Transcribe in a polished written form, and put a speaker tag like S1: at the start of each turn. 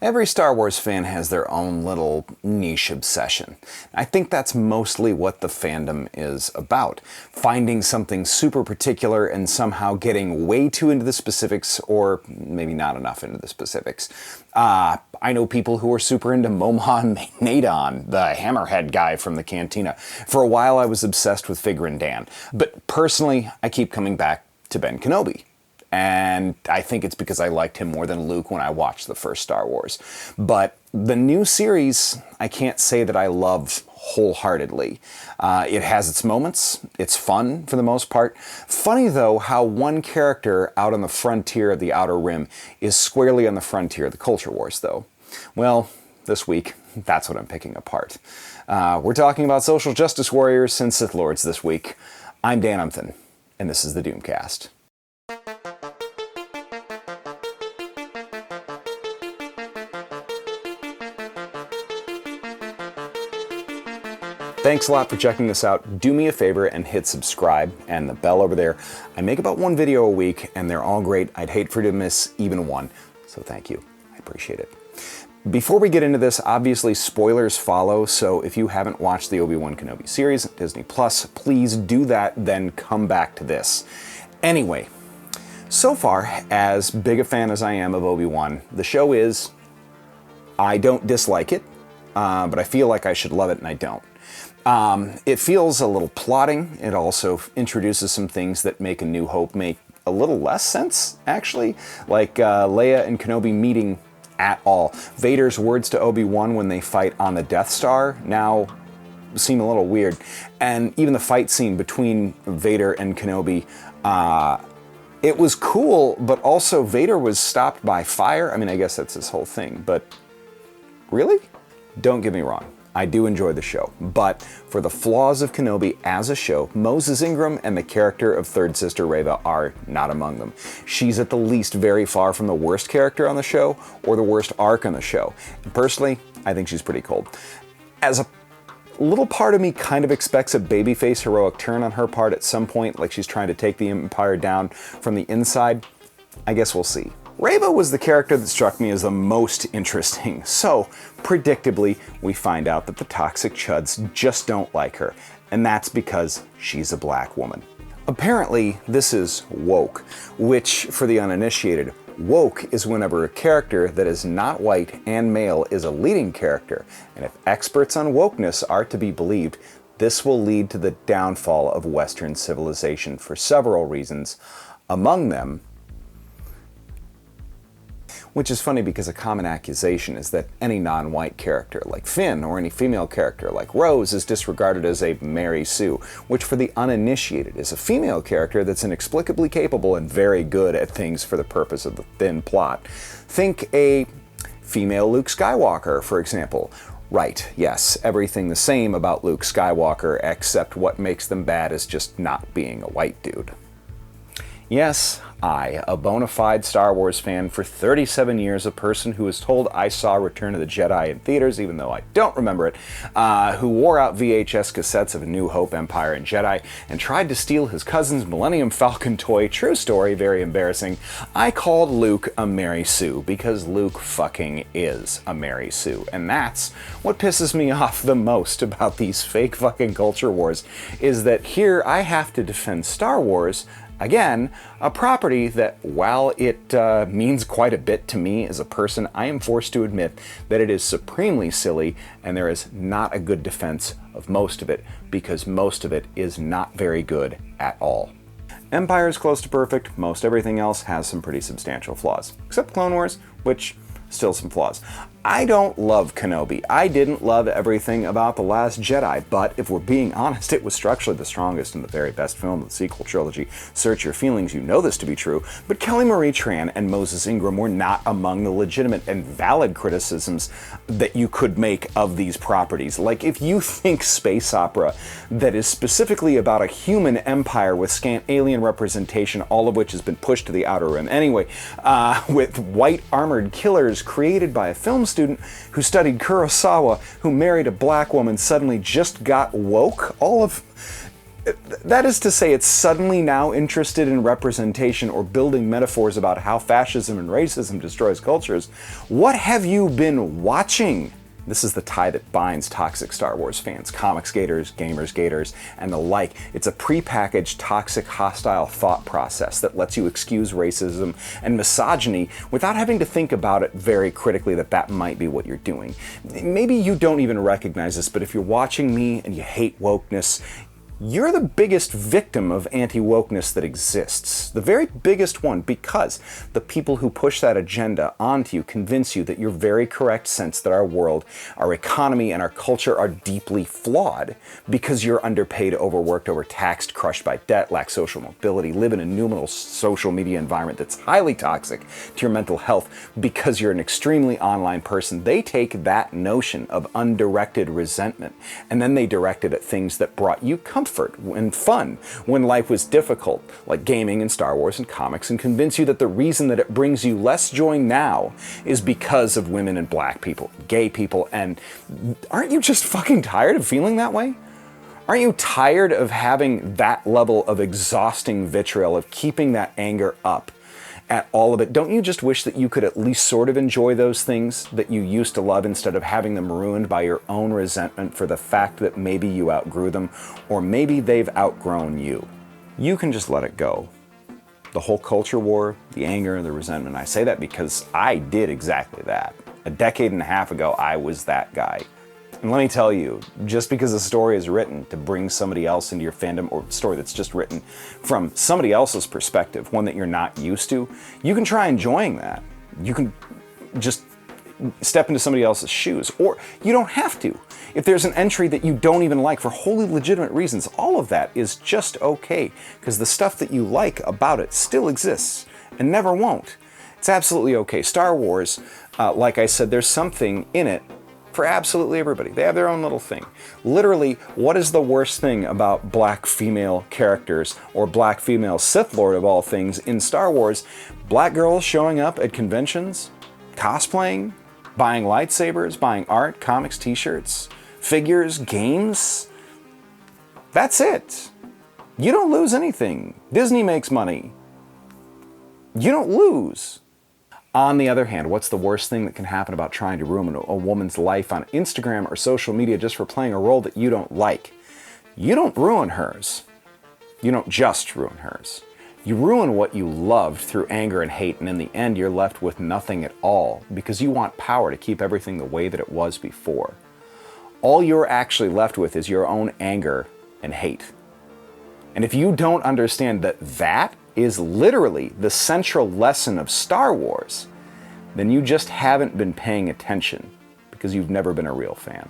S1: Every Star Wars fan has their own little niche obsession. I think that's mostly what the fandom is about. Finding something super particular and somehow getting way too into the specifics, or maybe not enough into the specifics. I know people who are super into Momon Nadon, the hammerhead guy from the Cantina. For a while I was obsessed with Figrin Dan. But personally, I keep coming back to Ben Kenobi. And I think it's because I liked him more than Luke when I watched the first Star Wars. But the new series, I can't say that I love wholeheartedly. It has its moments. It's fun for the most part. Funny though how one character out on the frontier of the Outer Rim is squarely on the frontier of the Culture Wars though. Well, this week, that's what I'm picking apart. We're talking about social justice warriors and Sith Lords this week. I'm Dan Umthen, and this is the Doomcast. Thanks a lot for checking this out. Do me a favor and hit subscribe and the bell over there. I make about one video a week and they're all great. I'd hate for you to miss even one. So thank you. I appreciate it. Before we get into this, obviously spoilers follow, so if you haven't watched the Obi-Wan Kenobi series at Disney+, please do that, then come back to this. Anyway, so far, as big a fan as I am of Obi-Wan, the show is, I don't dislike it, but I feel like I should love it and I don't. It feels a little plotting. It also introduces some things that make A New Hope make a little less sense, actually, like Leia and Kenobi meeting at all. Vader's words to Obi-Wan when they fight on the Death Star now seem a little weird. And even the fight scene between Vader and Kenobi, it was cool, but also Vader was stopped by fire. I mean, I guess that's his whole thing, but really? Don't get me wrong. I do enjoy the show, but for the flaws of Kenobi as a show, Moses Ingram and the character of Third Sister Reva are not among them. She's at the least very far from the worst character on the show or the worst arc on the show. And personally, I think she's pretty cold. As a little part of me kind of expects a babyface heroic turn on her part at some point, like she's trying to take the Empire down from the inside. I guess we'll see. Reva was the character that struck me as the most interesting, so predictably we find out that the toxic chuds just don't like her, and that's because she's a black woman. Apparently this is woke, which for the uninitiated, woke is whenever a character that is not white and male is a leading character, and if experts on wokeness are to be believed, this will lead to the downfall of Western civilization for several reasons, among them, which is funny because a common accusation is that any non-white character like Finn or any female character like Rose is disregarded as a Mary Sue, which for the uninitiated is a female character that's inexplicably capable and very good at things for the purpose of the thin plot. Think a female Luke Skywalker, for example. Right, yes, everything the same about Luke Skywalker except what makes them bad is just not being a white dude. Yes, I, a bona fide Star Wars fan for 37 years, a person who was told I saw Return of the Jedi in theaters, even though I don't remember it, who wore out VHS cassettes of A New Hope, Empire, and Jedi, and tried to steal his cousin's Millennium Falcon toy, true story, very embarrassing, I called Luke a Mary Sue, because Luke fucking is a Mary Sue, and that's what pisses me off the most about these fake fucking culture wars, is that here I have to defend Star Wars. Again, a property that, while it means quite a bit to me as a person, I am forced to admit that it is supremely silly, and there is not a good defense of most of it, because most of it is not very good at all. Empire is close to perfect. Most everything else has some pretty substantial flaws, except Clone Wars, which still some flaws. I don't love Kenobi. I didn't love everything about The Last Jedi, but if we're being honest, it was structurally the strongest and the very best film of the sequel trilogy. Search your feelings, you know this to be true, but Kelly Marie Tran and Moses Ingram were not among the legitimate and valid criticisms that you could make of these properties. Like, if you think space opera that is specifically about a human empire with scant alien representation, all of which has been pushed to the Outer Rim anyway, with white armored killers created by a film student who studied Kurosawa, who married a black woman, suddenly just got woke. All of That is to say, it's suddenly now interested in representation or building metaphors about how fascism and racism destroys cultures. What have you been watching? This is the tie that binds toxic Star Wars fans, comics gators, gamers gators, and the like. It's a prepackaged, toxic, hostile thought process that lets you excuse racism and misogyny without having to think about it very critically that might be what you're doing. Maybe you don't even recognize this, but if you're watching me and you hate wokeness, you're the biggest victim of anti-wokeness that exists. The very biggest one, because the people who push that agenda onto you convince you that your very correct sense that our world, our economy, and our culture are deeply flawed because you're underpaid, overworked, overtaxed, crushed by debt, lack social mobility, live in a numinal social media environment that's highly toxic to your mental health because you're an extremely online person. They take that notion of undirected resentment and then they direct it at things that brought you comfort and fun when life was difficult, like gaming and Star Wars and comics, and convince you that the reason that it brings you less joy now is because of women and black people, gay people, and aren't you just fucking tired of feeling that way? Aren't you tired of having that level of exhausting vitriol, of keeping that anger up at all of it? Don't you just wish that you could at least sort of enjoy those things that you used to love instead of having them ruined by your own resentment for the fact that maybe you outgrew them, or maybe they've outgrown you? You can just let it go. The whole culture war, the anger, the resentment. I say that because I did exactly that. A decade and a half ago, I was that guy. And let me tell you, just because a story is written to bring somebody else into your fandom, or a story that's just written from somebody else's perspective, one that you're not used to, you can try enjoying that. You can just step into somebody else's shoes, or you don't have to. If there's an entry that you don't even like for wholly legitimate reasons, all of that is just okay, because the stuff that you like about it still exists and never won't. It's absolutely okay. Star Wars, like I said, there's something in it for absolutely everybody. They have their own little thing. Literally, what is the worst thing about black female characters or black female Sith Lord of all things in Star Wars? Black girls showing up at conventions, cosplaying, buying lightsabers, buying art, comics, t-shirts, figures, games. That's it. You don't lose anything. Disney makes money. You don't lose. On the other hand, what's the worst thing that can happen about trying to ruin a woman's life on Instagram or social media just for playing a role that you don't like? You don't ruin hers. You don't just ruin hers. You ruin what you loved through anger and hate, and in the end you're left with nothing at all because you want power to keep everything the way that it was before. All you're actually left with is your own anger and hate. And if you don't understand that that is literally the central lesson of Star Wars, then you just haven't been paying attention because you've never been a real fan.